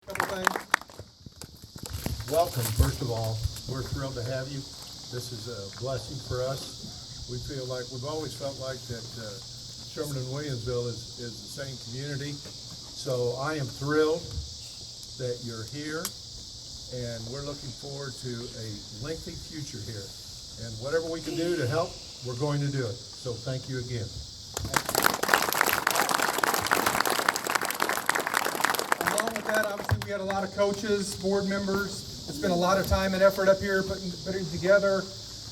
Couple things. Welcome, first of all. We're thrilled to have you. This is a blessing for us. We feel like, we've always felt like that Sherman and Williamsville is the same community. So I am thrilled that you're here, and we're looking forward to a lengthy future here. And whatever we can do to help, we're going to do it. So thank you again. Along with that, obviously, we had a lot of coaches, board members. It's been a lot of time and effort up here putting it together.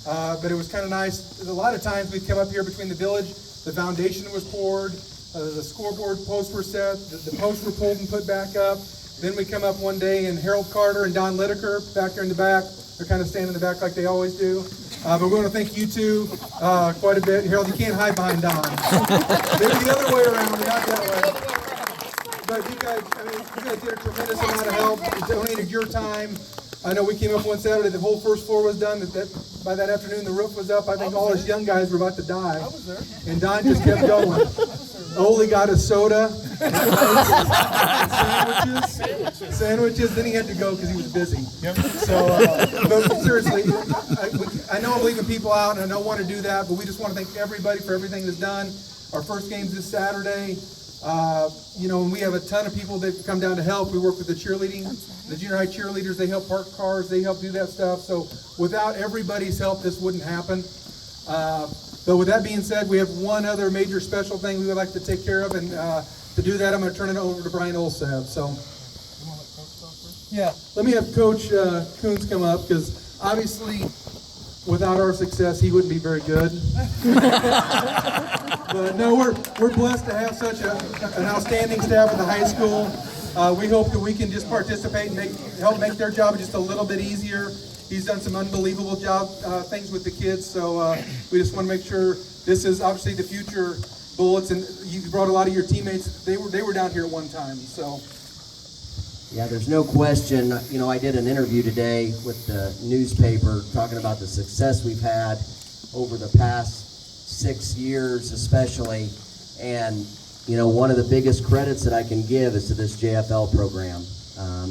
But it was kind of nice. A lot of times we'd come up here between the village, the foundation was poured, the scoreboard posts were set, the posts were pulled and put back up. Then we come up one day and Harold Carter and Don Lideker back there in the back. They're kind of standing in the back like they always do. But we want to thank you two quite a bit. Harold, you can't hide behind Don. Maybe the other way around, not that way. But you guys did a tremendous amount of help. You donated your time. I know we came up one Saturday, the whole first floor was done. By that afternoon, the roof was up. I think all us young guys were about to die. I was there. And Don just kept going. Ole got us soda, and sandwiches. Then he had to go because he was busy. Yep. So, but seriously, I know I'm leaving people out, and I don't want to do that, but we just want to thank everybody for everything that's done. Our first game's this Saturday. And we have a ton of people that come down to help. We work with the junior high cheerleaders. They help park cars. They help do that stuff. So without everybody's help, this wouldn't happen. But with that being said, we have one other major special thing we would like to take care of. And to do that, I'm going to turn it over to Brian Olsab. So, yeah, let me have Coach Coons come up, because obviously without our success, he wouldn't be very good. But no, we're blessed to have such an outstanding staff at the high school. We hope that we can just participate and help make their job just a little bit easier. He's done some unbelievable things with the kids, so we just want to make sure this is obviously the future Bullets, and you brought a lot of your teammates. They were down here at one time, so. Yeah, there's no question. I did an interview today with the newspaper talking about the success we've had over the past 6 years especially, and one of the biggest credits that I can give is to this JFL program.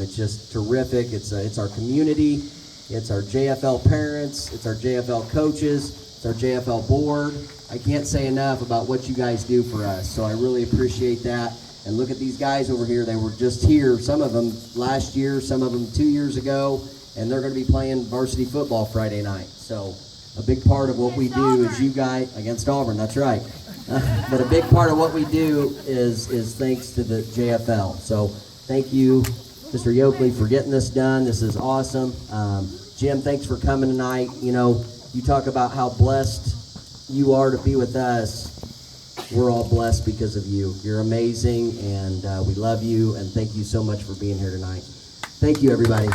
It's just terrific. It's our community, it's our JFL parents, it's our JFL coaches, it's our JFL board. I can't say enough about what you guys do for us, so I really appreciate that. And look at these guys over here. They were just here, some of them last year, some of them 2 years ago, and they're going to be playing varsity football Friday night. So a big part of what we do is you guys, against Auburn, that's right. But a big part of what we do is thanks to the JFL. So thank you, Mr. Yoakley, for getting this done. This is awesome. Jim, thanks for coming tonight. You talk about how blessed you are to be with us. We're all blessed because of you. You're amazing, and we love you, and thank you so much for being here tonight. Thank you, everybody.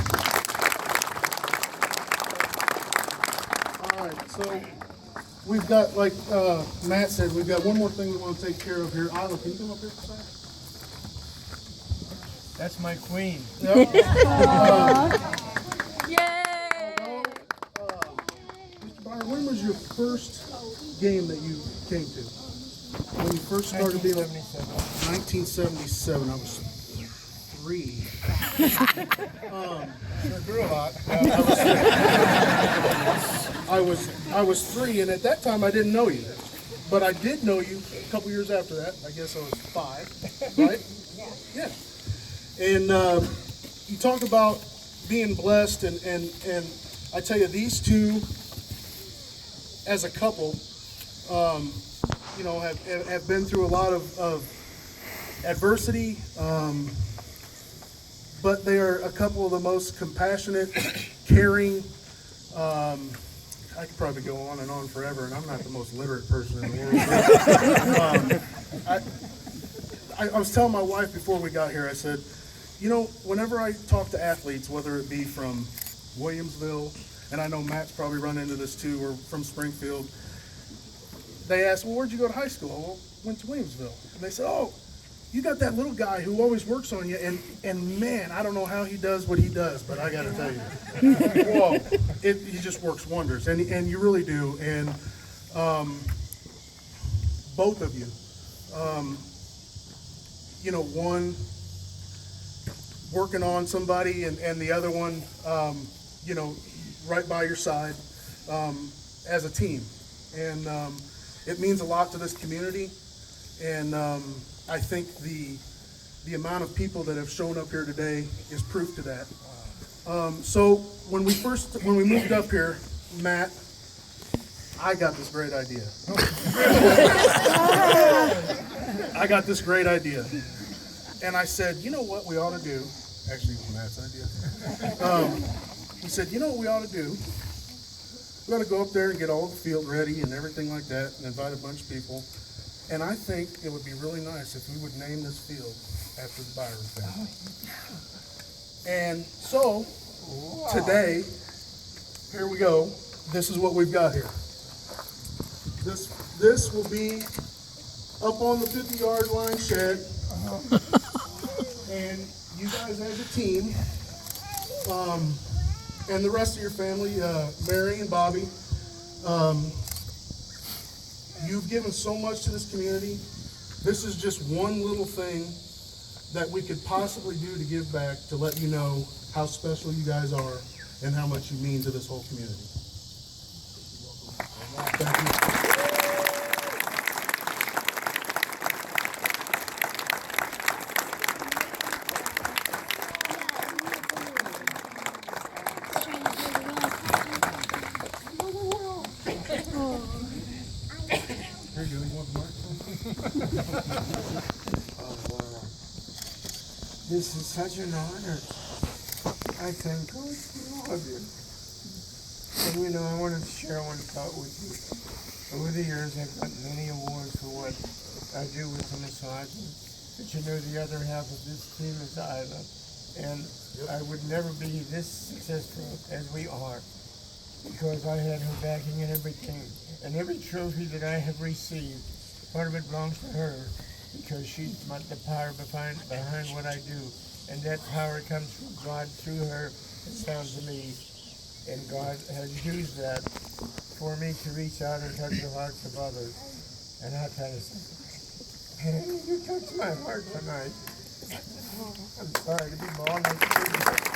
All right, so we've got, like Matt said, we've got one more thing we want to take care of here. Isla, can you come up here for a second? That's my queen. Yep. Mr. Byron, when was your first game that you came to? When you first started being 1977. I was 3. Sure grew a lot. I was 3, and at that time I didn't know you, but I did know you a couple years after that. I guess I was 5, right? Yeah. And you talk about being blessed, and I tell you, these two, as a couple, have been through a lot of adversity, but they are a couple of the most compassionate, caring. I could probably go on and on forever, and I'm not the most literate person in the world. I was telling my wife before we got here, I said, whenever I talk to athletes, whether it be from Williamsville, and I know Matt's probably run into this too, or from Springfield, they ask, well, where'd you go to high school? Well, went to Williamsville. And they said, oh, you got that little guy who always works on you, and man, I don't know how he does what he does, but I got to tell you, whoa, he just works wonders, and you really do. And both of you, one, working on somebody and the other one, you know, right by your side, as a team. And it means a lot to this community. And I think the amount of people that have shown up here today is proof to that. So when we moved up here, Matt, I got this great idea. I got this great idea. And I said, you know what we ought to do? Actually, it was Matt's idea. He said, you know what we ought to do? We ought to go up there and get all the field ready and everything like that and invite a bunch of people. And I think it would be really nice if we would name this field after the Byron family. And so, today, here we go. This is what we've got here. This will be up on the 50-yard line shed. And you guys as a team, and the rest of your family, Mary and Bobby, you've given so much to this community. This is just one little thing that we could possibly do to give back, to let you know how special you guys are and how much you mean to this whole community. Thank you. This is such an honor. I thank God for all of you. And you know, I wanted to share one thought with you. Over the years, I've got many awards for what I do with the massages. But you know, the other half of this team is Isla. And I would never be this successful as we are, because I had her backing and everything. And every trophy that I have received, part of it belongs to her, because she's the power behind what I do. And that power comes from God through her, it sounds to me. And God has used that for me to reach out and touch the hearts of others. And I'll tell you something. You touched my heart tonight. I'm sorry to be bald.